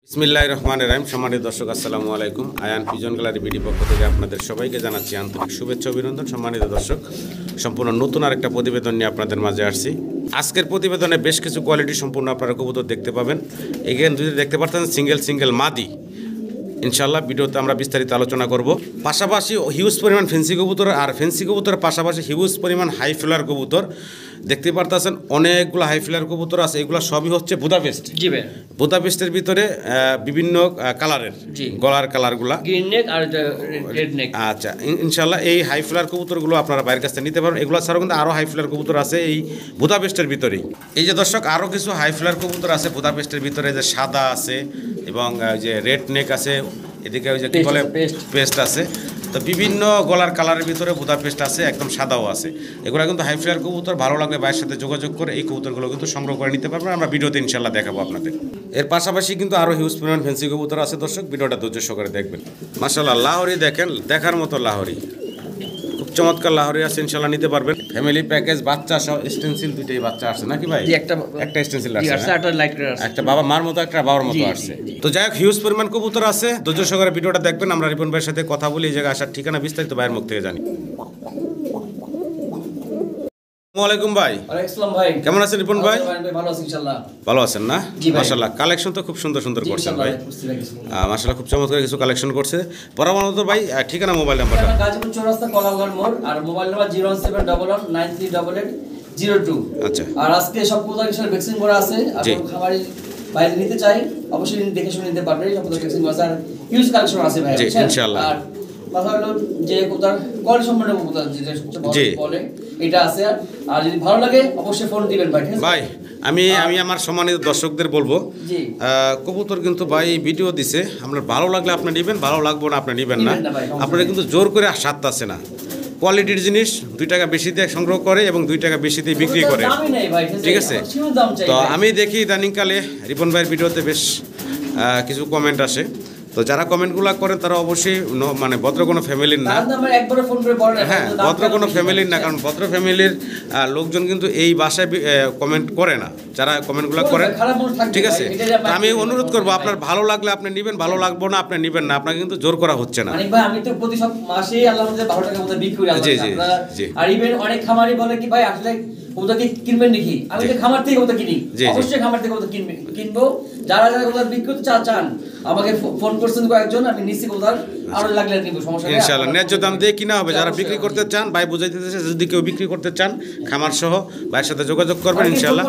বিসমিল্লাহির রহমানির রহিম। সম্মানিত দর্শক, আসসালামু আলাইকুম। আয়ান পিজন গ্যালারি বিডি পক্ষ থেকে আপনাদের সবাইকে জানাচ্ছি আন্তরিক শুভেচ্ছা অভিনন্দন। সম্মানিত দর্শক, সম্পূর্ণ নতুন আরেকটা প্রতিবেদন নিয়ে আপনাদের মাঝে আসছি। আজকের প্রতিবেদনে বেশ কিছু কোয়ালিটি সম্পূর্ণ আপনারা কবুতর দেখতে পাবেন। এগেন যদি দেখতে পারতেন সিঙ্গেল মাদি, ইনশাল্লাহ ভিডিওতে আমরা বিস্তারিত আলোচনা করব। পাশাপাশি হিউজ পরিমাণ ফেন্সি কবুতর, আর ফেন্সি কবুতরের পাশাপাশি হিউজ পরিমাণ হাই ফ্লার কবুতর দেখতে পারতেছেন। অনেকগুলো হাই ফ্লার কবুতর আছে, এগুলো সবই হচ্ছে বুদাপেস্ট। জি ভাই, বুদাপেস্টের ভিতরে বিভিন্ন কালারের গলার কালারগুলা, গ্রিন নেক আর রেড নেক। আচ্ছা, ইনশাল্লাহ এই হাই ফ্লার কবুতরগুলো আপনারা বাইরের কাছ থেকে নিতে পারবেন। এগুলো ছাড়াও কিন্তু আরও হাই ফ্লার কবুতর আছে এই বুদাপেস্টের ভিতরেই। এই যে দর্শক, আরও কিছু হাই ফ্লার কবুতর আছে বুদাপেস্টের ভিতরে, যে সাদা আছে এবং যে রেড নেক আছে, এদিকে ওই যে কী বলে পেস্ট আছে। তো বিভিন্ন গলার কালারের ভিতরে বুদাপেস্ট আছে, একদম সাদাও আছে। এগুলো কিন্তু হাই ফ্লার কবুতর। ভালো লাগলে ভাইয়ের সাথে যোগাযোগ করে এই কবুতরগুলো কিন্তু সংগ্রহ করে নিতে পারবেন। আমরা ভিডিওতে ইনশাল্লাহ দেখাবো আপনাদের। এর পাশাপাশি কিন্তু আরও হিউজ পরিমাণ ফেন্সি কবুতর আছে। দর্শক, ভিডিওটা ধৈর্য সহকারে দেখবেন। মাশাআল্লাহ, লাহোরি দেখেন, দেখার মতো লাহোরি, খুব চমৎকার লাহোরি আছে, ইনশাল্লাহ নিতে পারবেন। ফ্যামিলি প্যাকেজ, বাচ্চা সহ স্টেনসিল দুইটাই বাচ্চা আসছে নাকি ভাই? একটা স্টেনসিল আসছে, একটা বাবা মার মতো, একটা বাবার মতো আসছে। তো যাই হোক, হিউজ পরিমাণ কবুতর আছে, ধৈর্য সহকারে ভিডিওটা দেখবেন। আমরা রিপন ভাইয়ের সাথে কথা বলি, এই জায়গায় আসার ঠিকানা বিস্তারিত ভাইয়ের মুখ থেকে জানি। আসসালামু ভাই। ওয়ালাইকুম ভাই। কেমন আছেন রিপন ভাই? ভালো আছি ইনশাআল্লাহ। ভালো আছেন না? মাশাআল্লাহ, কালেকশন তো খুব সুন্দর করছেন ভাই। মাশাআল্লাহ, খুব চমৎকার কিছু কালেকশন করছে। পরামর্শ ভাই, ঠিকানা মোবাইল নাম্বারটা? গাজীপুর চৌরাস্তা কলাবাগান মোড়, আর মোবাইল নাম্বার 01711938802। আচ্ছা, আর আজকে সব প্রোডাক্টের ভ্যাকসিন করা আছে। আপনি খামারি বাইরে নিতে চাই, অবশ্যই দেখে শুনে নিতে পারবেন। সব ভ্যাকসিন করা আছে আর হিউজ কালেকশন আছে ভাই ইনশাআল্লাহ। আর কথা হলো যে কোথার কোয়ালিটি সম্পন্ন কোথা যেটা সবচেয়ে বলে এটা আছে। আর যদি ভালো লাগে অবশ্যই ফোন দিবেন ভাই। ভাই, আমি আমার সম্মানিত দর্শকদের বলবো, কবুতর কিন্তু ভাই ভিডিও দিছে, আপনার ভালো লাগলে আপনি নেবেন, ভালো লাগবে না আপনি নেবেন না। আপনারা কিন্তু জোর করে স্বাদ আছে না। কোয়ালিটির জিনিস 2 টাকা বেশি দিয়ে সংগ্রহ করে এবং 2 টাকা বেশি দিয়ে বিক্রি করে, ঠিক আছে? তো আমি দেখি ইদানিংকালে রিপন ভাইয়ের ভিডিওতে বেশ কিছু কমেন্ট আসে। তো যারা কমেন্টগুলো করেন তারা অবশ্যই মানে ভদ্র কোনো ফ্যামিলির না। হ্যাঁ, ভদ্র কোনো ফ্যামিলির না, কারণ ভদ্র ফ্যামিলির লোকজন কিন্তু এই ভাষায় কমেন্ট করে না, যারা কমেন্টগুলো করেন, ঠিক আছে? আমি অনুরোধ করবো, আপনার ভালো লাগলে আপনি নেবেন, ভালো লাগবে না আপনি নেবেন না। আপনাকে কিন্তু জোর করা হচ্ছে না। আমি তো প্রতি সব মাসেই আল্লাহর মধ্যে 12 টাকা মতো বিক্রি করি। আর ইভেন অনেক খামারি বলে কি ভাই আসলে ওটাকে কিনবেন নাকি? আমি তো খামার থেকে ওটা কিনি, অবশ্যই খামার থেকে ওটা কিনবো। যারা ওটা বিক্রি করতে চান আমাকে ফোন করছেন কয়েকজন, আমি নিশ্চিত ওটার আরো লাগলে নিব, সমস্যা নেই ইনশাআল্লাহ। ন্যায্য দাম দিয়ে কিনা হবে। যারা বিক্রি করতে চান, ভাই বুঝাইতে চাইছে, যদি কেউ বিক্রি করতে চান খামার সহ, ভাইয়ের সাথে যোগাযোগ করবেন ইনশাআল্লাহ।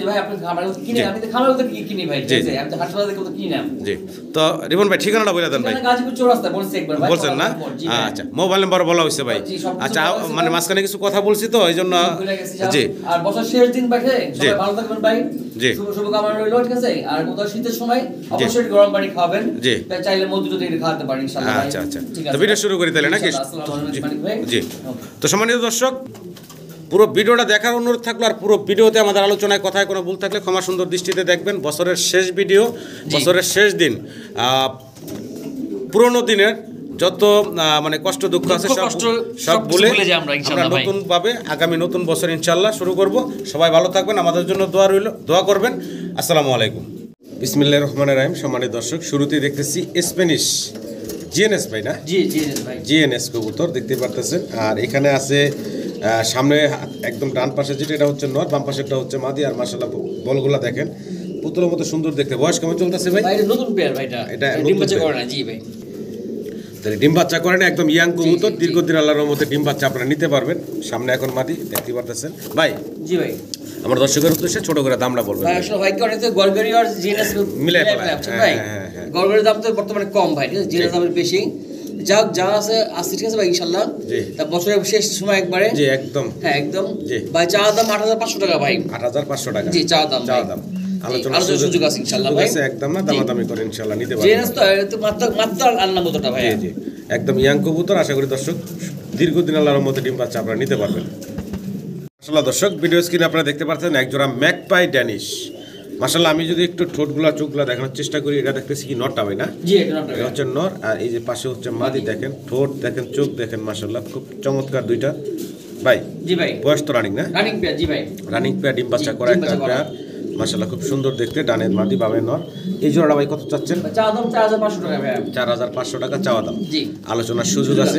ভাই আপনি খামার কিনে, আমি তো খামার ওটা কিনি ভাই, ঠিক আছে? আমি তো হাটবাজার থেকে ওটা কিনি না। জি, তো রিপন ভাই ঠিকানাটা বলে দেন ভাই। গাজীপুর চৌরাস্তা বলছি একবার ভাই, বলছেন না? আচ্ছা, মোবাইল নাম্বার বলা হইছে ভাই। আচ্ছা, মানে মাঝখানে কিছু কথা বলছি তো এইজন্য। জি, আর বছর শেষ দিন ভাই, সবাই ভালো থাকবেন ভাই। জি, শুভকামনা রইল, ঠিক আছে? আর কোথাও শীতের সময় অবশ্যই গরম পানি খাবেন। জি, চাইলে মধু যদি খাওয়াতে পারেন ইনশাআল্লাহ। আচ্ছা, তো ভিডিও শুরু করি তাহলে নাকি? জি, তো সম্মানিত দর্শক, পুরো ভিডিওটা দেখার অনুরোধ থাকলো। আর পুরো ভিডিওতে আমাদের আলোচনায় কথায় কোনো ভুল থাকলে ক্ষমা সুন্দর দৃষ্টিতে দেখবেন। বছরের শেষ ভিডিও, বছরের শেষ দিন, পুরোনো দিনের যত মানে কষ্ট দুঃখ আছে সব ভুলে আমরা নতুন ভাবে আগামী নতুন বছর ইনশাআল্লাহ শুরু করব। সবাই ভালো থাকবেন, আমাদের জন্য দোয়া করবেন। আসসালামু আলাইকুম। বিসমিল্লাহির রহমানির রহিম। সম্মানিত দর্শক, শুরুতেই দেখতেছি স্প্যানিশ জিএনএস ভাই না? জি, জিএনএস কবুতর দেখতে পারতেছেন। আর এখানে আছে সামনে একদম ডান পাশে যেটা, এটা হচ্ছে নর, বাম পাশেরটা হচ্ছে মাদি। আর মাশাআল্লাহ বলগুলা দেখেন, পুতুলের মতো সুন্দর দেখতে। বয়স কেমন চলতেছে ভাই? নতুন পেয়ার ভাই, এটা ডিম বাচ্চা করে না। জি ভাই, ডিম বাচ্চা করে না, একদম ইয়াং কবুতর। দীর্ঘদিন আল্লাহর রহমতে ডিম বাচ্চা আপনারা নিতে পারবেন। সামনে এখন মাদি দেখতে পারতেছেন ভাই। জি ভাই, আমার দর্শকের উদ্দেশ্যে ছোট করে দামটা বলবেন ভাই। আসলে ভাই কি গলগরি আর জিএনএস মিলাই আছে ভাই। গলগরির দাম তো বর্তমানে কম ভাই, জিএনএস দামের বেশি। যা আছে ঠিক আছে ভাই ইনশাআল্লাহ। তা বছরের শেষ সময় একবারে। জি, একদম, হ্যাঁ একদম। ভাই চা দাম 8500 টাকা ভাই। 8500 টাকা? জি, চা দাম। আলোচনার সুযোগ আছে ইনশাআল্লাহ ভাই। একদম না, দামাদামি করে ইনশাআল্লাহ নিতে পারবেন। জিএনএস তো মাত্র আল্লাহ মতটা ভাই। জি, একদম ইয়াং কবুতর। আশা করি দর্শক দীর্ঘদিন আল্লাহর রহমতে ডিম বাচ্চা আপনারা নিতে পারবেন। মাশাআল্লাহ দর্শক, ভিডিও স্ক্রিনে আপনারা দেখতে পাচ্ছেন একজোড়া ম্যাকপাই ড্যানিশ। মাশাআল্লাহ, আমি যদি একটু ঠোঁটগুলা চোখগুলা দেখানোর চেষ্টা করি, এটা দেখতেছি কি নরটা ভাই না? জি, এটা হচ্ছে নর। আর এই যে পাশে হচ্ছে মাদি। দেখেন ঠোঁট দেখেন, চোখ দেখেন, মাশাআল্লাহ খুব চমৎকার দুইটা ভাই। জি ভাই, বয়স তো রানিং না? Running pair. জি ভাই, রানিং পেয়ার, ডিম বাচ্চা করা একটা পেয়ার। মাশাআল্লাহ খুব সুন্দর দেখতে, ডানের মাদি বামের নর। এই জোড়াটা ভাই কত চাচ্ছেন? চাওয়া দাম 4500 টাকা ভাই। 4500 টাকা চাওয়া দাম। জি, আলোচনার সুযোগ আছে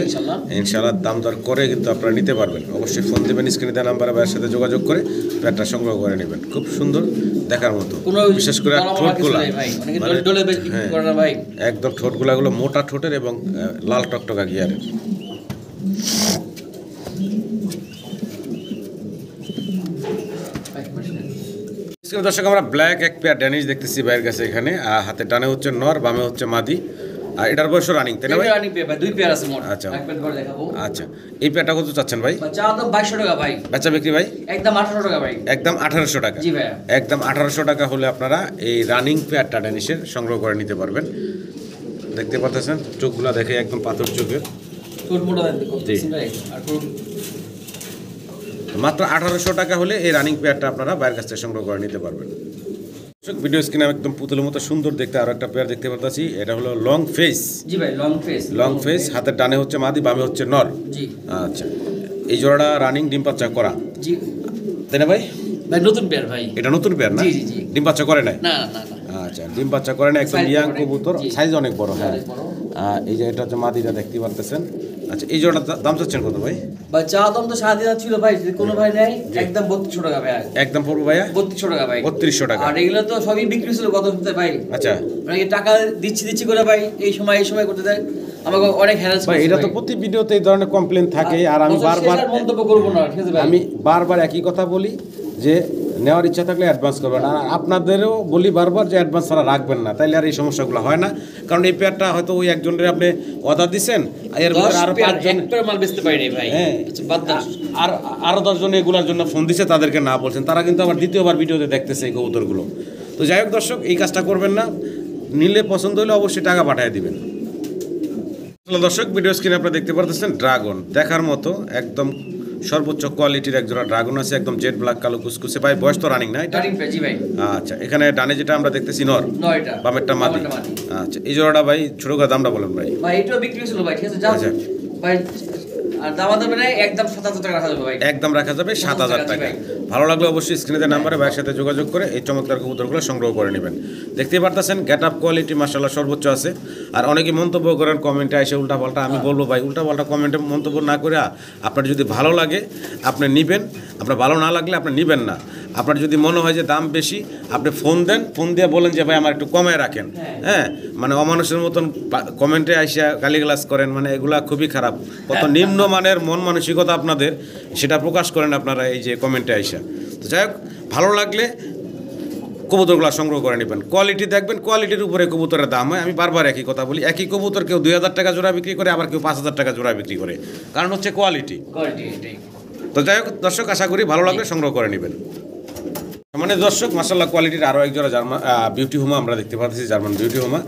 ইনশাআল্লাহ, দাম দর করে কিন্তু আপনারা নিতে পারবেন। অবশ্যই ফোন দেবেন, স্ক্রিনে দেওয়া নাম্বারে ভাইয়ের সাথে যোগাযোগ করে পেয়ারটা সংগ্রহ করে নেবেন। খুব সুন্দর দেখার মতো, বিশেষ করে ঠোঁটগুলা একদম ঠোঁটগুলা গুলো মোটা ঠোঁটের এবং লাল টকটকা গিয়ারের। দর্শক আমরা ব্ল্যাক এক পেয়ার ড্যানিশ দেখতেছি ভাইয়ের কাছে এখানে, আর হাতে ডানে হচ্ছে নর, বামে হচ্ছে মাদি। আর এটার বয়স রানিং, তাই না ভাই? রানিং পেয়ার, দুই পেয়ার আছে মোট। আচ্ছা, এক পেয়ার করে দেখাবো। আচ্ছা, এই পেয়ারটা কত চাচ্ছেন ভাই? চাওয়া দাম 2200 টাকা ভাই। বেচা বিক্রি ভাই? একদম 1800 টাকা ভাই। একদম 1800 টাকা। জি ভাই, একদম 1800 টাকা হলে আপনারা এই রানিং পেয়ারটা ড্যানিশের সংগ্রহ করে নিতে পারবেন। দেখতে পাচ্ছেন চোখগুলা দেখে একদম পাথর চোখের, ঠোঁট মোটা দেখতে ভাই। আর ঠোঁট মাত্র 1800 টাকা হলে এই রানিং পেয়ারটা আপনারা বাইরের কাছ থেকে সংগ্রহ করে নিতে পারবেন। ভিডিও স্ক্রিনে একদম পুতুলের মতো সুন্দর দেখতে আরো একটা পেয়ার দেখতে পাচ্ছি, এটা হলো লং ফেস। জি ভাই, লং ফেস। লং ফেস, হাতের ডানে হচ্ছে মাদি, বামে হচ্ছে নর। জি, আচ্ছা, এই জোড়াটা রানিং ডিম বাচ্চা করা, জি তাই না ভাই? ভাই নতুন পেয়ার ভাই। এটা নতুন পেয়ার না? জি জি জি। ডিম বাচ্চা করে নাই? না না না। আচ্ছা, ডিম বাচ্চা করে না, একদম ইয়াং কবুতর, সাইজ অনেক বড়। হ্যাঁ, এই যে এটা হচ্ছে মাদিটা দেখতে পারতেছেন। আচ্ছা, এই জোড়ার দাম চাচ্ছেন কত ভাই? ভাই চা দাম তো 7000 ছিল ভাই, যদি কোনো ভাই নেয় একদম 3200 টাকা ভাই। একদম পড়বো ভাইয়া 3200 টাকা ভাই। 3200 টাকা। আর এগুলো তো সবই বিক্রি ছিল গত সপ্তাহে ভাই। আচ্ছা, মানে টাকা দিচ্ছি করে ভাই এই সময় করতে দেয়, আমাকে অনেক হ্যারাস ভাই। এটা তো প্রতি ভিডিওতে এই ধরনের কমপ্লেন থাকে, আর আমি বারবার মন্তব্য করব না, ঠিক আছে ভাই? আমি বারবার একই কথা বলি যে নেওয়ার ইচ্ছা থাকলে অ্যাডভান্স করবেন, আর আপনাদেরও বলি বারবার যে অ্যাডভান্স ছাড়া রাখবেন না, তাইলে আর এই সমস্যাগুলো হয় না। কারণ এই পেয়ারটা হয়তো ওই একজনের আপনি অর্ডার দিচ্ছেন, এর ভিতরে আরো 5 জন মাল বেচতে পারি ভাই। হ্যাঁ, আচ্ছা, বাদ দাও। আর আরো 10 জন এগুলোর জন্য ফোন দিছে, তাদেরকে না বলছেন, তারা কিন্তু আবার দ্বিতীয়বার ভিডিওতে দেখতেছে এই কবুতরগুলো। তো যাই হোক দর্শক, এই কাজটা করবেন না, নিলে পছন্দ হলে অবশ্যই টাকা পাঠিয়ে দিবেন। দর্শক ভিডিও স্ক্রিনে আপনারা দেখতে পারতেছেন ড্রাগন, দেখার মতো একদম সর্বোচ্চ কোয়ালিটির একজোড়া ড্রাগন আছে, একদম জেড ব্ল্যাক কালো কুসকুসে। ভাই বয়স তো রানিং না এটা? রানিং জি ভাই। আচ্ছা, এখানে ডানে যেটা আমরা দেখতেছি নর, নয়টা বামেরটা মাদি। আচ্ছা, এই জোড়াটা ভাই ছোট করে দামটা বলেন ভাই। ভাই এটাও বিক্রি ছিল ভাই, ঠিক আছে? যা ভাই, আর দাম দাম মানে একদম 7000 টাকা রাখা যাবে ভাই। একদম রাখা যাবে 7000 টাকা। ভালো লাগলে অবশ্যই স্ক্রিনে নাম্বারে ভাইয়ের সাথে যোগাযোগ করে এই চমৎকার কবুতরগুলো সংগ্রহ করে নেবেন। দেখতেই পারতেছেন গেট আপ কোয়ালিটি মাশাআল্লাহ সর্বোচ্চ আছে। আর অনেকে মন্তব্য করেন কমেন্টে এসে উল্টাপাল্টা, আমি বলবো ভাই উল্টাপাল্টা কমেন্টে মন্তব্য না করে আপনার যদি ভালো লাগে আপনি নেবেন, আপনার ভালো না লাগলে আপনি নেবেন না। আপনার যদি মনে হয় যে দাম বেশি, আপনি ফোন দেন, ফোন দিয়ে বলেন যে ভাই আমার একটু কমায় রাখেন। হ্যাঁ, মানে অমানুষের মতন কমেন্টে আইসা গালিগালাজ করেন, মানে এগুলা খুবই খারাপ। কত নিম্নমানের মন মানসিকতা আপনাদের, সেটা প্রকাশ করেন আপনারা এই যে কমেন্টে আইসা। তো যাই হোক, ভালো লাগলে কবুতরগুলো সংগ্রহ করে নেবেন, কোয়ালিটি দেখবেন, কোয়ালিটির উপরে কবুতরের দাম হয়। আমি বারবার একই কথা বলি, একই কবুতর কেউ 2000 টাকা জোড়া বিক্রি করে, আবার কেউ 5000 টাকা জোড়া বিক্রি করে, কারণ হচ্ছে কোয়ালিটি। তো যাই হোক দর্শক, আশা করি ভালো লাগলে সংগ্রহ করে নেবেন। মানে দর্শক মাশাআল্লাহ কোয়ালিটির আরও এক জোড়া জার্মান বিউটি হোমা আমরা দেখতে পাচ্ছি, জার্মান বিউটি হোমা।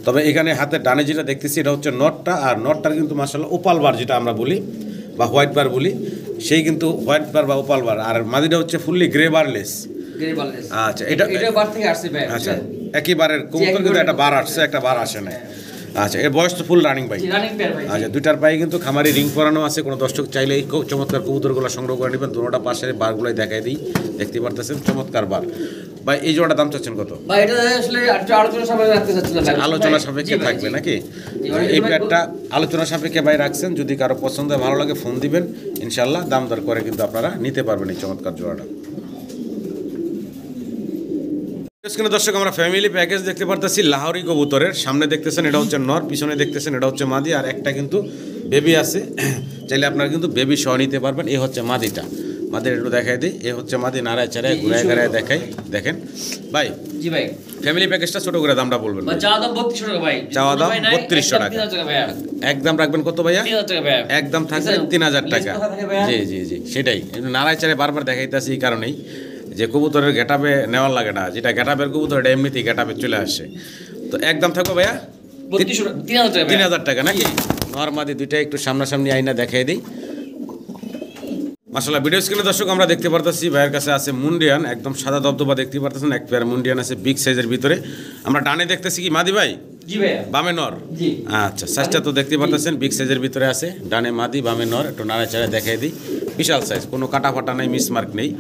তবে এখানে হাতের ডানে যেটা দেখতেছি এটা হচ্ছে নটটা, আর নটটার কিন্তু মাশাআল্লাহ ওপাল বার যেটা আমরা বলি বা হোয়াইট বার বলি, সেই কিন্তু হোয়াইট বার বা ওপাল বার। আর মাদিটা হচ্ছে ফুললি গ্রে বারলেস। আচ্ছা, এটা বার থেকে আসছে ভাই। আচ্ছা, একই বারের কবুতর, কিন্তু একটা বার আসছে, একটা বার আসে না। আচ্ছা, এর বয়স তো ফুল রানিং ভাই। আচ্ছা, দুইটার পায়ে কিন্তু খামারি রিং পরানো আছে, কোনো দর্শক চাইলে এই চমৎকার কবুতরগুলো সংগ্রহ করে নেবেন। দুটোটা পাশের বারগুলোই দেখাই দিই, দেখতে পারতেছেন চমৎকার বার। ভাই এই জোড়াটা দাম চাচ্ছেন কত? ভাই এটা আসলে আলোচনা সাপেক্ষে রাখতে চাচ্ছিলাম। আলোচনা সাপেক্ষে থাকবে নাকি? এই প্যাডটা আলোচনা সাপেক্ষে ভাই রাখছেন, যদি কারো পছন্দ ভালো লাগে ফোন দিবেন, ইনশাল্লাহ দাম দর করে কিন্তু আপনারা নিতে পারবেন এই চমৎকার জোড়াটা। দর্শক আমরা ফ্যামিলি প্যাকেজ দেখতে পারতেছি লাহোরি কবুতরের। সামনে দেখতেছেন এটা হচ্ছে নর, পিছনে দেখতেছেন এটা হচ্ছে মাদি, আর একটা কিন্তু বেবি আছে, চাইলে আপনারা কিন্তু বেবি সহ নিতে পারবেন। এই হচ্ছে মাদিটা, মাদির একটু দেখাই দিই। এ হচ্ছে মাদি, নাড়ায় চাড়ায় ঘুরায় ঘুরায় দেখাই, দেখেন ভাই। জি ভাই, ফ্যামিলি প্যাকেজটা ছোট করে দামটা বলবেন। চাওয়া দাম 3200 টাকা ভাই। চাওয়া দাম 3200 টাকা। একদম রাখবেন কত ভাইয়া? 3000 টাকা ভাই। একদম থাকবে 3000 টাকা। জি জি জি, সেটাই নাড়ায় চাড়ায় বারবার দেখাইতেছি এই কারণেই যে কবুতরের গেটাপে নেওয়ার লাগে না, যেটা গেটাপের কবুতর এটা এমনিতেই গেটাপে চলে আসে। তো একদম থাকবে ভাইয়া 3000 টাকা নাকি? নরমাদি দুইটা একটু সামনাসামনি আইনা দেখাই দিই। মাশাআল্লাহ ভিডিও স্ক্রিনে দর্শক আমরা দেখতে পারতেছি ভাইয়ের কাছে আছে মুন্ডিয়ান, একদম সাদা দবদবা দেখতে পারতেছেন। এক পেয়ার মুন্ডিয়ান আছে বিগ সাইজের ভিতরে। আমরা ডানে দেখতেছি কি মাদি ভাই? জি ভাইয়া। বামে নর? জি। আচ্ছা, সাইজটা তো দেখতে পারতেছেন বিগ সাইজের ভিতরে আছে, ডানে মাদি বামে নর। একটু নাড়াচাড়া দেখাই দিই, বিশাল সাইজ, কোনো কাটা ফাটা নেই, মিসমার্ক নেই।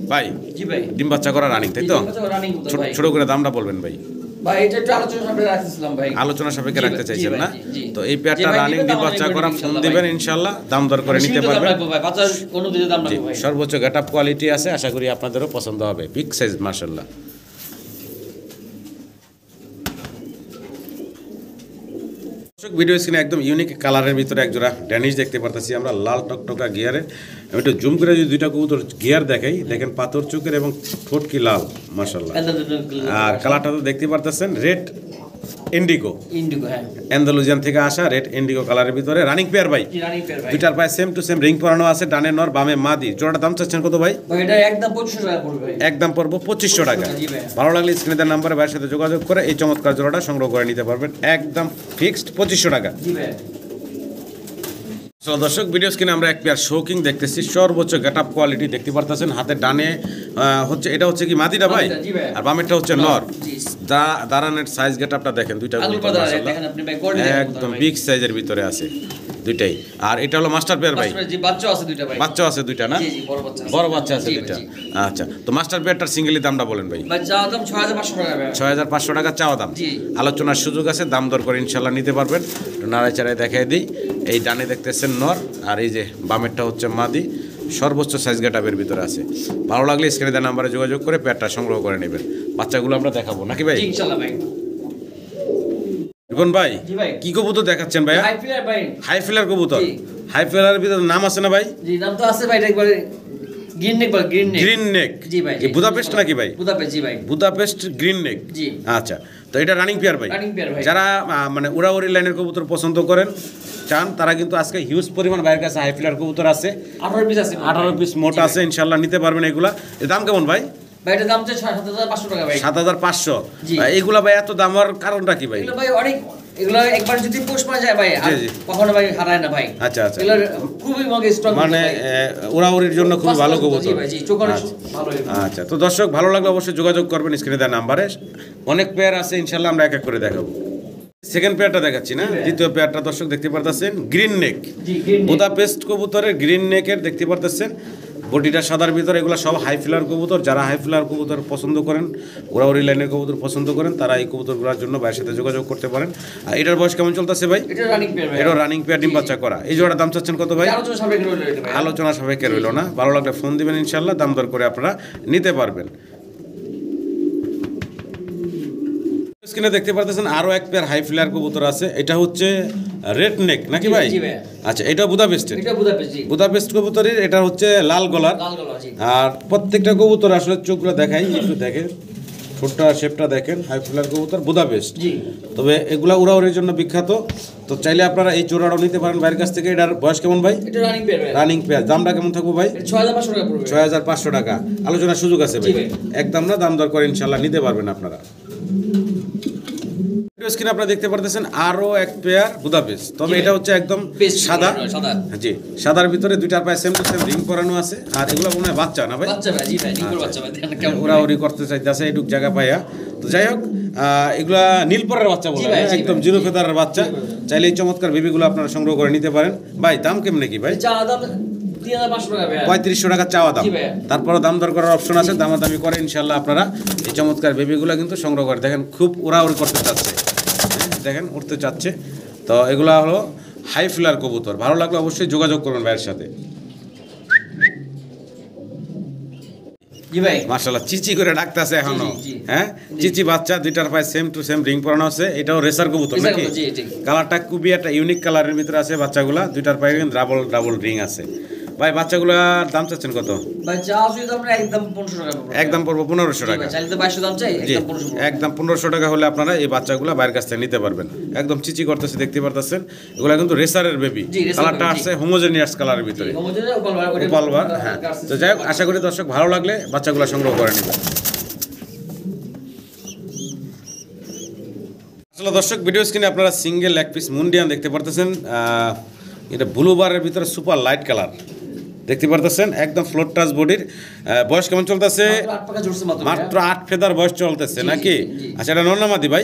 ভাই জি ভাই ডিম বাচ্চা করা রানিং তাই তো রানিং ভাই ছোট করে দামটা বলবেন ভাই ভাই এটা একটু আলোচনা সাপেক্ষে রাখতেছিলাম ভাই আলোচনা সাপেক্ষে রাখতে চাইছেন না জি। তো এই পেয়ারটা রানিং ডিম বাচ্চা করা ফোন দিবেন ইনশাআল্লাহ দাম দর করে নিতে পারবেন ভাই বাচ্চার কোনো দিতে দাম রাখবো ভাই সর্বোচ্চ গেটআপ কোয়ালিটি আছে আশা করি আপনাদেরও পছন্দ হবে বিগ সাইজ মাশাআল্লাহ ভিডিও স্ক্রিনে একদম ইউনিক কালারের ভিতরে একজোড়া ড্যানিশ দেখতে পারতেছি আমরা লাল টকটকা গিয়ারে আমি একটু জুম করে যদি দুইটা কবুতর গিয়ার দেখাই দেখেন পাথর চোখের এবং ঠোঁট কি লাল মাশাআল্লাহ আর কালারটা তো দেখতে পারতেছেন রেড ইন্ডিগো হ্যাঁ অ্যান্ডালুজিয়ান থেকে আসা রেড ইন্ডিগো কালারের ভিতরে রানিং পেয়ার ভাই রানিং পেয়ার ভাই দুইটার পায়ে সেম টু সেম রিং পরানো আছে ডানে নর বামে মাদি জোড়াটা দাম চাচ্ছেন কত ভাই ভাই এটা একদম 2500 টাকা পড়বে ভাই একদম পড়বো 2500 টাকা জি ভাই ভালো লাগলে স্ক্রিনে দেওয়া নাম্বারে ভাইয়ের সাথে যোগাযোগ করে এই চমৎকার জোড়াটা সংগ্রহ করে নিতে পারবেন একদম ফিক্সড 2500 টাকা জি ভাই চলো দর্শক ভিডিও স্ক্রিনে আমরা এক পেয়ার শোকিং দেখতেছি সর্বোচ্চ গেটআপ কোয়ালিটি দেখতে পারতেছেন হাতে ডানে হচ্ছে এটা হচ্ছে কি মাদিটা ভাই জি ভাই। আর বামেরটা হচ্ছে নর জি। দাঁড়ানের সাইজ গেটআপটা দেখেন দুইটা আঙুল কবুতর পাতা মাশাআল্লাহ। দেখেন আপনি ভাই কোয়ালিটি দেখেন একদম বিগ সাইজের ভিতরে আছে দুইটাই আর এটা হলো মাস্টার পেয়ার ভাই জি বাচ্চা আছে দুইটা ভাই বাচ্চা আছে দুইটা না জি জি বড় বাচ্চা আছে বড় বাচ্চা আছে জি ভাই, দুইটা জি। আচ্ছা তো মাস্টার পেয়ারটার সিঙ্গেলি দামটা বলেন ভাই ভাই যা দাম 6500 টাকা ভাই 6500 টাকা চাওয়া দাম জি। আলোচনার সুযোগ আছে দাম দর করে ইনশাল্লাহ নিতে পারবেন একটু নাড়াচাড়ায় দেখাই দিই এই ডানে দেখতেছেন নর আর এই যে বামেরটা হচ্ছে মাদি সর্বোচ্চ সাইজ গেটআপের ভিতরে আছে ভালো লাগলে স্ক্রিনে দেওয়া নাম্বারে যোগাযোগ করে পেয়ারটা সংগ্রহ করে নেবেন বাচ্চাগুলো আমরা দেখাবো নাকি ভাই জি ইনশাআল্লাহ ভাই রিপন ভাই জি ভাই। কি কবুতর দেখাচ্ছেন ভাইয়া হাই প্লেয়ার ভাই হাই ফিলার কবুতর জি। হাই ফিলারের ভিতরে নাম আছে না ভাই জি নাম তো আছে ভাই এটা একবারে গ্রিন নেক বল গ্রিন নেক গ্রিন নেক জি ভাই, জি। এই বুদাপেস্ট নাকি ভাই বুদাপেস্ট জি ভাই বুদাপেস্ট গ্রিন নেক জি। আচ্ছা তো এটা রানিং পেয়ার ভাই Running pair ভাই। যারা মানে উড়াউড়ি লাইনের কবুতর পছন্দ করেন চান তারা কিন্তু আজকে হিউজ পরিমাণ বাইরের কাছে হাই ফিলার কবুতর আছে 18 পিস আছে 18 পিস মোটা আছে ইনশাল্লাহ নিতে পারবেন এগুলা এর দাম কেমন ভাই ভাই এটা দাম চাই 7500 টাকা ভাই 7500 জি। এইগুলা ভাই এত দাম হওয়ার কারণটা কি ভাই এগুলো ভাই অনেক এগুলো একবার যদি পোষ মারা যায় ভাই আর জি, জি। কখনো ভাই হারায় না ভাই আচ্ছা, আচ্ছা। এগুলো খুবই মগে স্ট্রং মানে উড়াউড়ির জন্য খুব ভালো জি কবুতর ভাই জি চোখে আচ্ছা। ভালো আচ্ছা তো দর্শক ভালো লাগলে অবশ্যই যোগাযোগ করবেন স্ক্রিনে দেওয়া নাম্বারে অনেক পেয়ার আছে ইনশাল্লাহ আমরা এক এক করে দেখাবো সেকেন্ড পেয়ারটা দেখাচ্ছি না দ্বিতীয় পেয়ারটা দর্শক দেখতে পারতেছেন গ্রিন নেক জি গ্রিন নেক বুদাপেস্ট কবুতরের গ্রিন নেকের দেখতে পারতেছেন বডিটা সাদার ভিতরে এগুলো সব হাই ফিলার কবুতর যারা হাই ফিলার কবুতর পছন্দ করেন উড়াউড়ি লাইনের কবুতর পছন্দ করেন তারা এই কবুতরগুলোর জন্য ভাইয়ের সাথে যোগাযোগ করতে পারেন আর এটার বয়স কেমন চলতেছে ভাই এটা রানিং পেয়ার ভাই এটা রানিং পেয়ার ডিম বাচ্চা করা এই জোড়ার দাম চাচ্ছেন কত ভাই আলোচনা সাপেক্ষে রইলো এটা ভাই আলোচনা সাপেক্ষে রইল না ভালো লাগলে ফোন দিবেন ইনশাল্লাহ দাম দর করে আপনারা নিতে পারবেন স্ক্রিনে দেখতে পারতেছেন আরো এক পেয়ার হাই ফ্লায়ার কবুতর আছে এটা হচ্ছে রেড নেক নাকি জি, ভাই জি ভাই। আচ্ছা এটা বুদাপেস্টের এটা বুদাপেস্ট জি বুদাপেস্ট কবুতরের এটা হচ্ছে লাল গলার লাল গলা জি আর প্রত্যেকটা কবুতর আসলে চোখগুলো দেখাই একটু দেখেন ছোট্ট শেপটা দেখেন হাই ফ্লায়ার কবুতর বুদাপেস্ট জি তবে এগুলা উড়াউড়ির জন্য বিখ্যাত তো চাইলে আপনারা এই জোড়াটাও নিতে পারেন বাইরের কাছ থেকে এটার বয়স কেমন ভাই এটা রানিং পেয়ার ভাই রানিং পেয়ার দামটা কেমন থাকবো ভাই এটা 6500 টাকা পড়বে 6500 টাকা আলোচনার সুযোগ আছে ভাই জি ভাই। একদম না দাম দর করে ইনশাল্লাহ নিতে পারবেন আপনারা স্ক্রিনে আপনারা দেখতে পারতেছেন আরো এক পেয়ার বুদাপেস্ট তবে এটা হচ্ছে একদম Paste সাদা সাদা জি সাদার ভিতরে দুইটার পায়ে সেম টু সেম রিং করানো আছে আর এগুলো মনে হয় বাচ্চা না ভাই বাচ্চা ভাই জি ভাই নিকর বাচ্চা ভাই দেখেন কেমন ওরা ওরি করতে চাইতেছে এইটুক জায়গা পাইয়া তো যাই হোক এগুলা নীলপরের বাচ্চা বলে জি ভাই, জি একদম ভাই। জিরো ফেদারের বাচ্চা চাইলে এই চমৎকার বেবিগুলো আপনারা সংগ্রহ করে নিতে পারেন ভাই দাম কেমনে কি ভাই চা দাম 3500 টাকা ভাই 3500 টাকা চাওয়া দাম জি ভাই। তারপরে দাম দর করার অপশন আছে দামাদামি করে ইনশাল্লাহ আপনারা এই চমৎকার বেবিগুলো কিন্তু সংগ্রহ করে দেখেন খুব উড়াউড়ি করতে চাচ্ছে দেখেন উঠতে চাচ্ছে তো এগুলা হলো হাই ফ্লায়ার কবুতর ভালো লাগলে অবশ্যই যোগাযোগ করবেন ভাইয়ের সাথে জি ভাই মাশাআল্লাহ চিচি করে ডাকতেছে এখনো জি, জি। হ্যাঁ চিচি বাচ্চা দুইটার পায়ে সেম টু সেম রিং পরানো আছে এটাও রেসার কবুতর রেসার নাকি কবুতর, জি, জি। কালারটা খুবই একটা ইউনিক কালারের ভিতরে আছে বাচ্চাগুলা দুইটার পায়ে কিন্তু ডাবল ডাবল রিং আছে ভাই বাচ্চাগুলার দাম চাচ্ছেন কত ভাই চা যদি আমরা একদম 1500 টাকা পড়বে একদম পড়বো 1500 টাকা চাইলে তো 2200 দাম চাই জি একদম 1500 একদম 1500 টাকা হলে আপনারা এই বাচ্চাগুলো বাইরের কাছ থেকে নিতে পারবেন একদম চিচি করতেছে দেখতে পারতেছেন এগুলো কিন্তু রেসারের বেবি জি, রেসার কালারটা baby, জি। আসছে হোমোজেনিয়াস কালারের ভিতরে পালবার হ্যাঁ তো যাই হোক আশা করি দর্শক ভালো লাগলে বাচ্চাগুলো সংগ্রহ করে নেবেন আসলে দর্শক ভিডিও স্ক্রিনে আপনারা সিঙ্গেল লেগ পিস মুন্ডিয়ান দেখতে পারতেছেন এটা ব্লু বারের ভিতরে সুপার লাইট কালার দেখতে পারতেছেন একদম ফ্লোর টাচ বডির। বয়স কেমন চলতেছে? মাত্র 8 ফেদার বয়স চলতেছে নাকি? আচ্ছা, এটা নর না মাদি ভাই?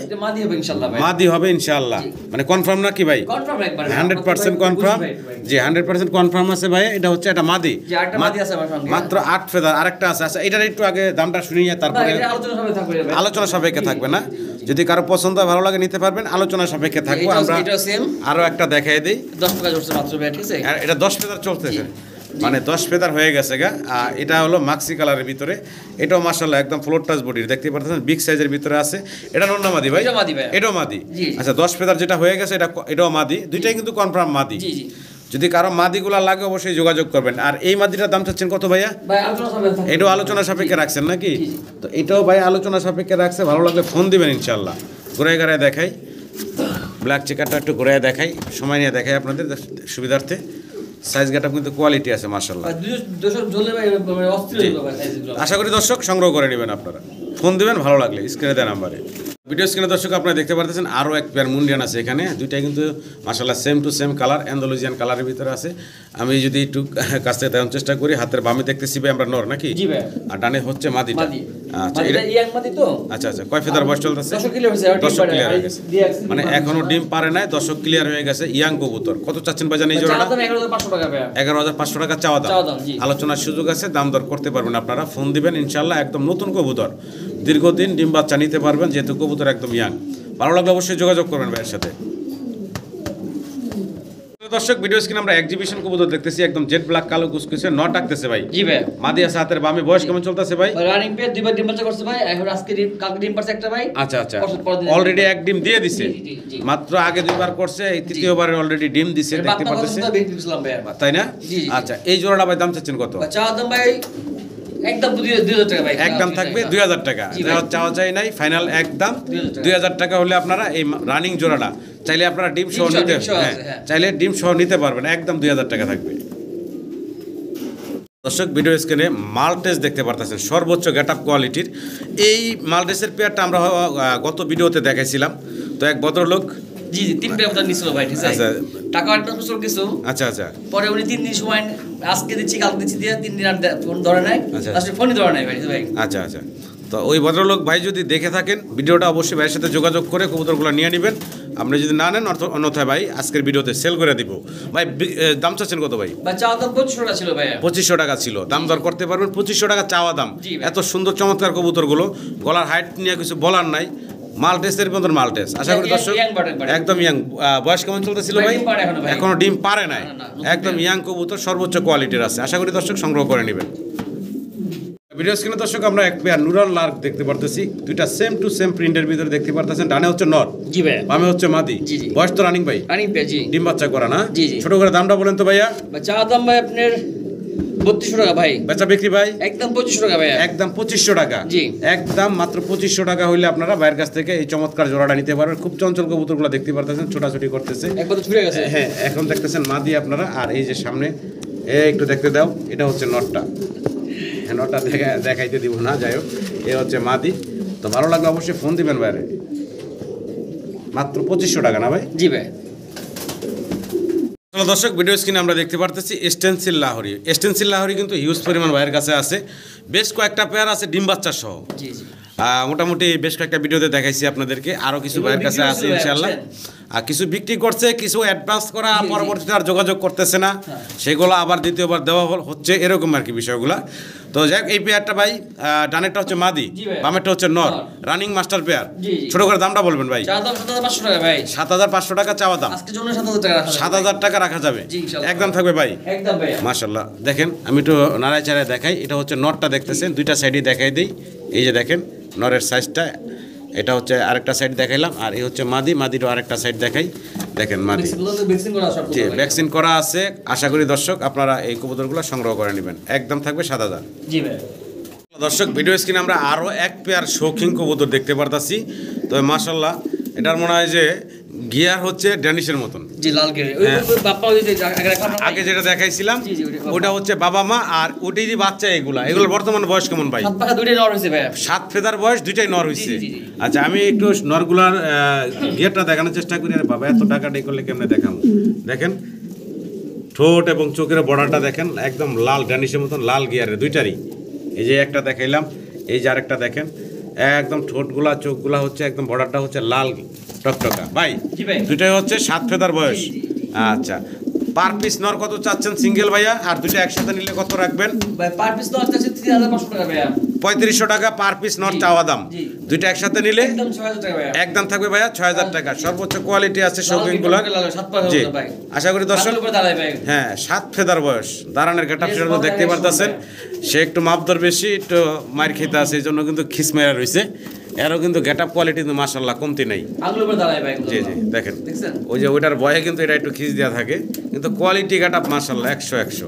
মাদি হবে ইনশাআল্লাহ। মানে কনফার্ম নাকি ভাই? 100% কনফার্ম। জি 100% কনফার্ম আছে ভাই। এটা হচ্ছে একটা মাদি, মাত্র 8 ফেদার। আরেকটা আছে। আচ্ছা, এটার একটু আগে দামটা শুনিয়ে তারপরে আলোচনা সাপেক্ষে থাকবে না? যদি কারো পছন্দ ভালো লাগে নিতে পারবেন, আলোচনা সাপেক্ষে থাকবো। আমরা আরো একটা দেখাই দিই। 10 টাকা জোরছে মাত্র ভাই, ঠিক আছে? এটা 10 ফেদার চলতেছে, মানে 10 ফেদার হয়ে গেছে গা। এটা হলো মাক্সি কালারের ভিতরে। এটাও মাশাআল্লাহ একদম ফ্লোর টাচ বডির, দেখতে পাচ্ছেন বিগ সাইজের ভিতরে আছে। এটা নর না মাদি ভাই? এটাও মাদি। আচ্ছা, 10 ফেদার যেটা হয়ে গেছে এটাও মাদি। দুইটাই কিন্তু কনফার্ম মাদি। যদি কারো মাদিগুলা লাগে অবশ্যই যোগাযোগ করবেন। আর এই মাদিটার দাম চাচ্ছেন কত ভাইয়া? এটাও আলোচনা সাপেক্ষে রাখছেন নাকি? তো এটাও ভাই আলোচনা সাপেক্ষে রাখছে, ভালো লাগলে ফোন দিবেন ইনশাআল্লাহ। ঘুরে ঘুরে দেখাই, ব্ল্যাক চেকারটা একটু ঘুরে দেখাই, সময় নিয়ে দেখাই আপনাদের সুবিধার্থে। সাইজ গেটআপ কিন্তু কোয়ালিটি আছে মাশাআল্লাহ। আশা করি দর্শক সংগ্রহ করে নেবেন আপনারা। ফোন দিবেন ভালো লাগলে স্ক্রিনে দেওয়া নাম্বারে। ভিডিও স্ক্রিনে দর্শক আপনারা দেখতে পারতেছেন আরও এক পেয়ার মুন্ডিয়ান আছে এখানে। দুইটাই কিন্তু মাশাআল্লাহ same to same colour, Andalusian কালারের ভিতরে আছে। আমি যদি একটু কাছ থেকে দেখানোর চেষ্টা করি, হাতের বামে দেখতেছি ভাই আমরা নর নাকি? আর ডানে হচ্ছে মাদিটা। আচ্ছা, এটা ইয়াং মাদি তো। আচ্ছা আচ্ছা, কয় ফেদার বয়স চলতেছে? 10 ক্লিয়ার হয়ে গেছে, মানে এখনো ডিম পারে নাই, 10 ক্লিয়ার হয়ে গেছে। ইয়াং কবুতর। কত চাচ্ছেন ভাইজান এই জোড়াটা? 11,500 টাকা ভাই। 11,500 টাকা চাওয়া দাম। আলোচনার সুযোগ আছে, দাম দর করতে পারবেন আপনারা। ফোন দিবেন ইনশাআল্লাহ। একদম নতুন কবুতর, দীর্ঘদিন ডিম বাচ্চা নিতে পারবেন, যেহেতু কবুতর একদম ইয়াং। ভালো লাগলে অবশ্যই যোগাযোগ করবেন ভাইয়ের সাথে। দর্শক ভিডিও স্ক্রিনে আমরা এক্সিবিশন কবুতর দেখতেছি, একদম জেড ব্ল্যাক কালো কুচকুচে নট ডাকতেছে ভাই। জি ভাই, মাদি আছে হাতের বামে। বয়স কেমন চলতেছে ভাই? রানিং পে দুইবার ডিম বাচ্চা করছে ভাই। এখন আজকে কালকে ডিম পারছে একটা ভাই। আচ্ছা আচ্ছা, অলরেডি এক ডিম দিয়ে দিছে, মাত্র আগে দুইবার করছে, এই তৃতীয়বারে অলরেডি ডিম দিছে, দেখতে পাচ্ছেন তাই না? আচ্ছা, এই জোড়াটা ভাই দাম চাচ্ছেন কত? চা দাম ভাই একদম 2000 টাকা ভাই। একদম থাকবে 2000 টাকা। চাওয়া চাই নাই, ফাইনাল একদম 2000 টাকা হলে আপনারা এই রানিং জোড়াটা চাইলে আপনারা ডিম সহ নিতে, চাইলে ডিম সহ নিতে পারবেন। একদম 2000 টাকা থাকবে। দর্শক ভিডিও স্ক্রিনে মাল্টেস দেখতে পারতেছেন, সর্বোচ্চ গেটআপ কোয়ালিটির। এই মাল্টেসের পেয়ারটা আমরা গত ভিডিওতে দেখাইছিলাম। তো এক ভদ্রলোক জি 3 পেয়ার কথা নিছিল ভাই, ঠিক আছে? টাকা অ্যাডভান্স করছিল কিছু। আচ্ছা আচ্ছা, পরে উনি 3 দিন সময় আজকে দিচ্ছি কালকে দিচ্ছি দিয়ে 3 দিন আর ফোন ধরে নাই, আসলে ফোনই ধরে নাই ভাই। আচ্ছা আচ্ছা, তো ওই ভদ্রলোক ভাই যদি দেখে থাকেন ভিডিওটা, অবশ্যই ভাইয়ের সাথে যোগাযোগ করে কবুতরগুলো নিয়ে নেবেন। আপনি যদি না নেন অন্যথায় ভাই আজকের ভিডিওতে সেল করে দিব। ভাই দাম চাচ্ছেন কত ভাই? চাওয়া দাম 2500 টাকা ছিল ভাই। 2500 টাকা ছিল, দাম দর করতে পারবেন। 2500 টাকা চাওয়া দাম। এত সুন্দর চমৎকার কবুতরগুলো, গলার হাইট নিয়ে কিছু বলার নাই। মাল্টেসের মতন মাল্টেস। আশা করি দর্শক একদম ইয়াং। বয়স কেমন চলতেছিল ভাই? এখনো ডিম পারে নাই, একদম ইয়াং কবুতর, সর্বোচ্চ কোয়ালিটির আছে। আশা করি দর্শক সংগ্রহ করে নেবেন। ভিডিও স্ক্রিনে দর্শক আমরা এক পেয়ার নুরাল লার্ক দেখতে পারতেছি। দুইটা সেম টু সেম প্রিন্টের ভিতরে দেখতে পারতেছেন। ডানে হচ্ছে নর, জি ভাই, বামে হচ্ছে মাদি। বয়স তো রানিং ভাই? রানিং পে, জি। ডিম বাচ্চা করা না? জি জি। ছোট করে দামটা বলেন তো ভাইয়া। চা দাম ভাই আপনার 3200 টাকা ভাই। বেচা বিক্রি ভাই একদম 2500 টাকা ভাই। একদম 2500 টাকা, জি। একদম মাত্র 2500 টাকা হইলে আপনারা ভাইয়ের কাছ থেকে এই চমৎকার জোড়াটা নিতে পারবেন। খুব চঞ্চল কবুতরগুলো দেখতে পারতেছেন, ছোটাছুটি করতেছে, একবার ছুটে গেছে। হ্যাঁ, এখন দেখতেছেন মাদি আপনারা। আর এই যে সামনে একটু দেখতে দাও, এটা হচ্ছে নটটা। নটটা দেখাইতে দিব না, যাই হোক, এ হচ্ছে মাদি। তো ভালো লাগলে অবশ্যই ফোন দিবেন বাইরে। মাত্র 2500 টাকা না ভাই? জি ভাই। দর্শক ভিডিও স্ক্রিনে আমরা দেখতে পারতেছি স্টেনসিল লাহোরি। স্টেনসিল লাহোরি কিন্তু হিউজ পরিমাণ ভাইয়ের কাছে আছে। বেশ কয়েকটা পেয়ার আছে ডিম বাচ্চা সহ। জি জি, মোটামুটি বেশ কয়েকটা ভিডিওতে দেখাইছি আপনাদেরকে। আরও কিছু ভাইয়ের কাছে আছে ইনশাল্লাহ। আর কিছু বিক্রি করছে, কিছু অ্যাডভান্স করা, পরবর্তীতে আর যোগাযোগ করতেছে না, সেগুলো আবার দ্বিতীয়বার দেওয়া হচ্ছে, এরকম আর কি বিষয়গুলো। তো যাই হোক, এই পেয়ারটা ভাই ডানেরটা হচ্ছে মাদি, বামেরটা হচ্ছে নর, রানিং মাস্টার পেয়ার। ছোট করে দামটা বলবেন ভাই। 7500 টাকা চাওয়া দাম। 7000 টাকা রাখা যাবে, একদম থাকবে ভাই। মাশাআল্লাহ, দেখেন আমি একটু নাড়ায় চাড়ায় দেখাই। এটা হচ্ছে নরটা দেখতেছেন, দুইটা সাইডই দেখাই দিই। এই যে দেখেন নরের সাইজটা, এটা হচ্ছে আরেকটা সাইড দেখাইলাম। আর এই হচ্ছে মাদি, মাদিরও আরেকটা সাইড দেখাই। দেখেন মাদি ভ্যাকসিন করা আছে। আশা করি দর্শক আপনারা এই কবুতরগুলো সংগ্রহ করে নেবেন। একদম থাকবে 7000। জি ভাই। দর্শক ভিডিও স্ক্রিনে আমরা আরও এক পেয়ার শৌখিন কবুতর দেখতে পারতাছি। তো মাশাআল্লাহ, এটার মনে হয় যে গিয়ার হচ্ছে ড্যানিশের মতন। জি, লাল গিয়ার। আগে যেটা দেখাইছিলাম ওটা হচ্ছে বাবা মা, আর ওটারই বাচ্চা। এগুলোর বর্তমান বয়স কেমন ভাই? 7 ফেদার বয়স, দুইটাই নর হয়েছে। আচ্ছা, আমি একটু নরগুলার গিয়ারটা দেখানোর চেষ্টা করি। আরে বাবা, এত টাকা ডে করলে কেমনে দেখাবো? দেখেন ঠোঁট এবং চোখের বর্ডারটা দেখেন একদম লাল ড্যানিশের মতন লাল গিয়ারের দুইটারই। এই যে একটা দেখাইলাম, এই যে আরেকটা দেখেন একদম ঠোঁটগুলা চোখগুলা হচ্ছে একদম বর্ডারটা হচ্ছে লাল টকটকা। ভাই দুইটাই হচ্ছে 7 ফেদার বয়স। আচ্ছা, পার পিস নর কত চাচ্ছেন সিঙ্গেল ভাইয়া? আর দুইটা একসাথে নিলে কত রাখবেন? ভাই পার পিস নর চাচ্ছি 3500 টাকা ভাইয়া। 3500 টাকা পার পিস নর চাওয়া দাম। দুইটা একসাথে নিলে একদম 6000 টাকা ভাইয়া। একদম থাকবে ভাইয়া 6000 টাকা। সর্বোচ্চ কোয়ালিটি আছে শৌখিনগুলো। জি, আশা করি দর্শক হ্যাঁ 7 ফেদার বয়স, দাঁড়ানোর গেটআপ সেটা তো দেখতে পারতেছেন। সে একটু মাপদর বেশি, একটু মার খেতে আছে, এই জন্য কিন্তু খিস মেরা রয়েছে। এরও কিন্তু গেটআপ কোয়ালিটি কিন্তু মাশাআল্লাহ কমতি নাই। জি জি দেখেন, ওই যে ওইটার বয়ে কিন্তু এটা একটু খিস দেওয়া থাকে, কিন্তু কোয়ালিটি গেটআপ মাশাআল্লাহ 100।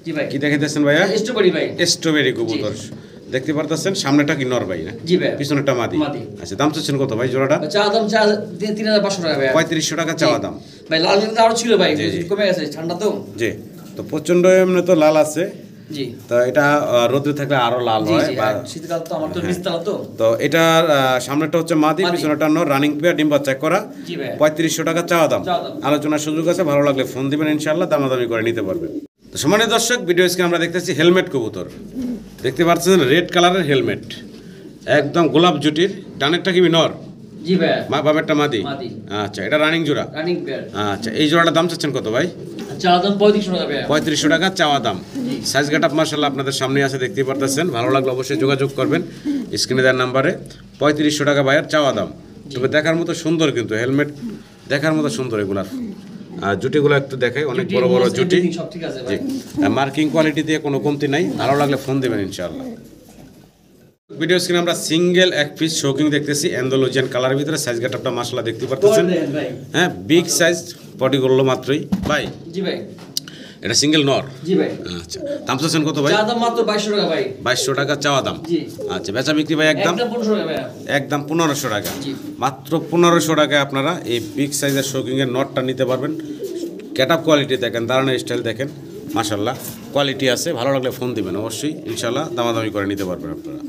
জি ভাই কি দেখাইতেছেন ভাইয়া? স্ট্রবেরি ভাই, স্ট্রবেরি কবুতর দেখতে পারতেছেন। সামনেটা কি নর ভাই না? জি ভাই। পিছনেরটা মাদি। আচ্ছা, দাম চাচ্ছেন কত ভাই জোড়াটা? চা দাম 3500 টাকা ভাই। 3500 টাকা চাওয়া দাম। ভাই লাল কিন্তু আরো ছিল ভাই, কমে গেছে ঠান্ডা তো। জি, তো প্রচন্ড এমনি তো লাল আছে। জি, তো এটা রোদে থাকলে আরো লাল হয়। বা শীতকাল তো আমার তো নিচতলা তো। তো এটা সামনেটা হচ্ছে মাদি, পিছনেটা নর, রানিং পেয়ার, ডিম বাচ্চা করা। জি ভাই 3500 টাকা চাওয়া দাম। আলোচনার সুযোগ আছে, ভালো লাগলে ফোন দিবেন, ইনশাআল্লাহ দামাদামি করে নিতে পারবেন। তো সম্মানিত দর্শক, ভিডিও স্ক্রিনে আমরা দেখতেছি হেলমেট কবুতর দেখতে পাচ্ছেন, রেড কালারের হেলমেট, একদম গোলাপ জুটির। ডানেরটা কি নর? জি ভাই। বামেরটা মাদি। আচ্ছা, এটা রানিং জোড়া। Running pair. আচ্ছা, এই জোড়াটার দাম চাচ্ছেন কত ভাই? চা দাম 3500 টাকা ভাই। 3500 টাকা চাওয়া দাম। সাইজ গেটআপ মাশাআল্লাহ আপনাদের সামনে আছে, দেখতেই পারতেছেন। ভালো লাগলে অবশ্যই যোগাযোগ করবেন স্ক্রিনে দেওয়ার নাম্বারে। 3500 টাকা ভাইয়ের চাওয়া দাম। তবে দেখার মতো সুন্দর, কিন্তু হেলমেট দেখার মতো সুন্দর এগুলার। আর জুটিগুলো একটু দেখাই, অনেক বড় বড় জুটি। সব ঠিক আছে জি, ভাই। মার্কিং কোয়ালিটি দিয়ে কোনো কমতি নাই। ভালো লাগলে ফোন দেবেন ইনশাআল্লাহ। ভিডিও স্ক্রিনে আমরা সিঙ্গেল এক পিস শৌকিং দেখতেছি, অ্যান্ডালুজিয়ান কালারের ভিতরে। সাইজ গেটআপটা মাশাআল্লাহ দেখতে পারতেছেন। হ্যাঁ, বিগ সাইজ, বডি করলো মাত্রই। ভাই জি ভাই, এটা সিঙ্গেল নর। জি ভাই। আচ্ছা, দাম চাচ্ছেন কত ভাই? চা দাম মাত্র 2200 টাকা ভাই। 2200 টাকা চাওয়া দাম। জি। আচ্ছা, বেচা বিক্রি ভাই একদম? একদম 1500 টাকা ভাই। একদম 1500 টাকা। জি। মাত্র 1500 টাকায় আপনারা এই বিগ সাইজের শৌকিং এর নটটা নিতে পারবেন। গেটআপ কোয়ালিটি দেখেন, দাঁড়ানোর স্টাইল দেখেন, মাশাআল্লাহ কোয়ালিটি আছে। ভালো লাগলে ফোন দিবেন অবশ্যই, ইনশাআল্লাহ দামাদামি করে নিতে পারবেন আপনারা।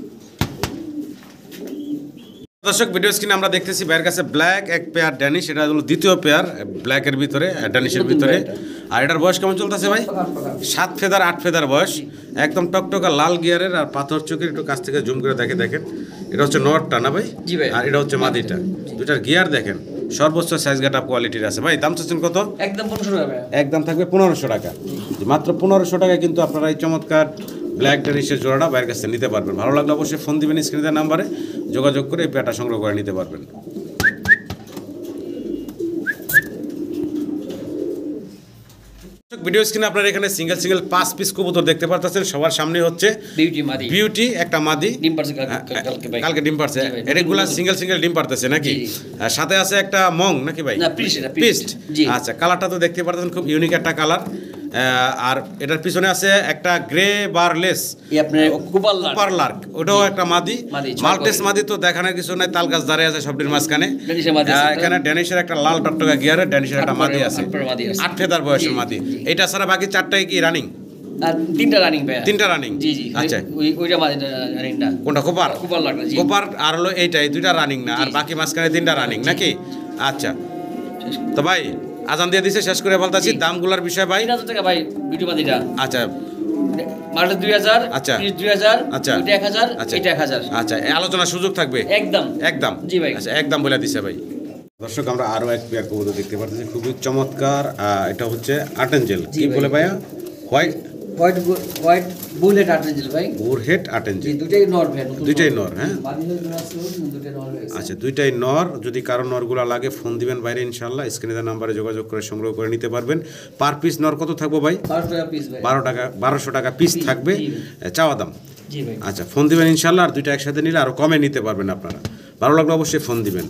দর্শক, ভিডিও স্ক্রিনে আমরা দেখতেছি ভাইয়ের কাছে ব্ল্যাক এক পেয়ার ড্যানিশ। এটা হলো দ্বিতীয় পেয়ার ব্ল্যাকের ভিতরে, ড্যানিশের ভিতরে। আর এটার বয়স কেমন চলতেছে ভাই? 7 ফেদার 8 ফেদার বয়স, একদম টকটকা লাল গিয়ারের আর পাথর চোখের। একটু কাছ থেকে জুম করে দেখেন। এটা হচ্ছে নটটা না ভাই? জি ভাই। আর এটা হচ্ছে মাদিটা। দুটার গিয়ার দেখেন, সর্বোচ্চ সাইজ গেটআপ কোয়ালিটির আছে। ভাই দাম চাচ্ছেন কত? একদম 1500 টাকা ভাই। একদম থাকবে 1500 টাকা। মাত্র 1500 টাকায় কিন্তু আপনারা এই চমৎকার ব্ল্যাক ড্যানিশের জোড়াটা বাইরের কাছে নিতে পারবেন। ভালো লাগলে অবশ্যই ফোন দিবেন স্ক্রিনে দেওয়া নাম্বারে, যোগাযোগ করে এই পেয়ারটা সংগ্রহ করে নিতে পারবেন। ভিডিও স্ক্রিনে আপনারা এখানে সিঙ্গেল 5 পিস কবুতর দেখতে পাচ্ছেন। সবার সামনে হচ্ছে বিউটি একটা মাদি, ডিম পারছে কালকে ডিম পারছে। এগুলা সিঙ্গেল ডিম পারতেছে নাকি? আর সাথে আছে একটা মং নাকি ভাই? না, পিস্ট। আচ্ছা, কালারটা তো দেখতে পাচ্ছেন, খুব ইউনিক একটা কালার। আর এটার পিছনে আছে একটা গ্রে বারলেস কুপার লার্ক, ওটাও একটা মাদি। মাল্টেস মাদি তো দেখানোর কিছু নাই, তাল গাছ দাঁড়িয়ে আছে সবটির মাঝখানে। এখানে ড্যানিশের একটা লাল টকটকা গিয়ারে ড্যানিশের একটা মাদি আছে, 8 ফেদার বয়সের মাদি। এটা ছাড়া বাকি 4টাই কি রানিং? তিনটা রানিং। আচ্ছা, কোনটা? কোপার আর হলো এইটাই, 2টা রানিং না, আর বাকি মাঝখানে 3টা রানিং নাকি? আচ্ছা, তো ভাই আজান দিয়ে দিছে, শেষ করে বলতাছি দামগুলোর বিষয় ভাই। 3000 টাকা ভাই ভিডিও মাদিটা। আচ্ছা, মালটা 2000। আচ্ছা, 2000। আচ্ছা, এটা 1000। এটা 1000। আচ্ছা, এই আলোচনার সুযোগ থাকবে একদম। জি ভাই। আচ্ছা, একদম বলে দিছে ভাই। দর্শক, আমরা আরো এক পেয়ার কবুতর দেখতে পাচ্ছি, খুবই চমৎকার। এটা হচ্ছে আর্টেঞ্জেল। কি বলে ভাইয়া? হোয়াইট বুলহেড আর্টেঞ্জেল ভাই। বুলহেড আর্টেঞ্জেল, দুটাই নর ভাই। দুটাই নর। হ্যাঁ, দুটাই নর। আচ্ছা, দুইটাই নর। যদি কারো নরগুলা লাগে ফোন দিবেন বাইরে, ইনশাআল্লাহ স্ক্রিনে দেওয়া নাম্বারে যোগাযোগ করে সংগ্রহ করে নিতে পারবেন। পার পিস নর কত থাকবে ভাই? 12 টাকা পিস ভাই। 1200 টাকা পিস থাকবে চাওয়া দাম। জি ভাই। আচ্ছা, ফোন দিবেন ইনশাআল্লাহ। আর দুইটা একসাথে নিলে আরো কমে নিতে পারবেন আপনারা। ভালো লাগলে অবশ্যই ফোন দিবেন।